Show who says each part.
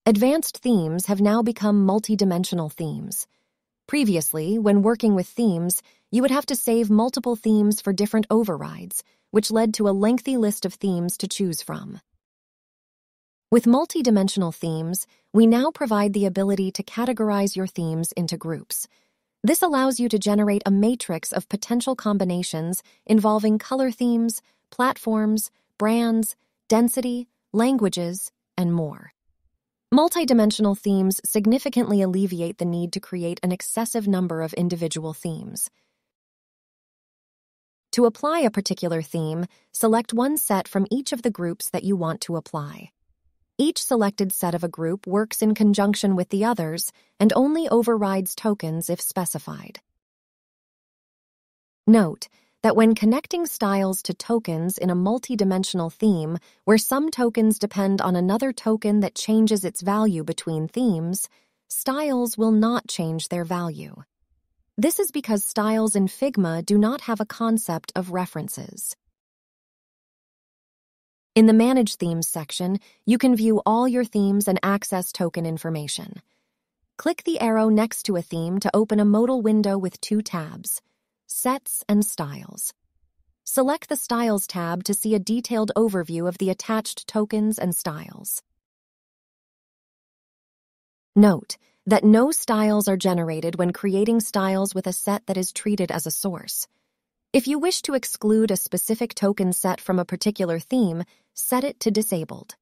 Speaker 1: Advanced themes have now become multi-dimensional themes. Previously, when working with themes, you would have to save multiple themes for different overrides, which led to a lengthy list of themes to choose from. With multi-dimensional themes, we now provide the ability to categorize your themes into groups. This allows you to generate a matrix of potential combinations involving color themes, platforms, brands, density, languages, and more. Multi-dimensional themes significantly alleviate the need to create an excessive number of individual themes. To apply a particular theme, select one set from each of the groups that you want to apply. Each selected set of a group works in conjunction with the others and only overrides tokens if specified. Note that when connecting styles to tokens in a multi-dimensional theme, where some tokens depend on another token that changes its value between themes, styles will not change their value. This is because styles in Figma do not have a concept of references. In the Manage Themes section, you can view all your themes and access token information. Click the arrow next to a theme to open a modal window with two tabs: Sets and Styles. Select the Styles tab to see a detailed overview of the attached tokens and styles. Note that no styles are generated when creating styles with a set that is treated as a source. If you wish to exclude a specific token set from a particular theme, set it to disabled.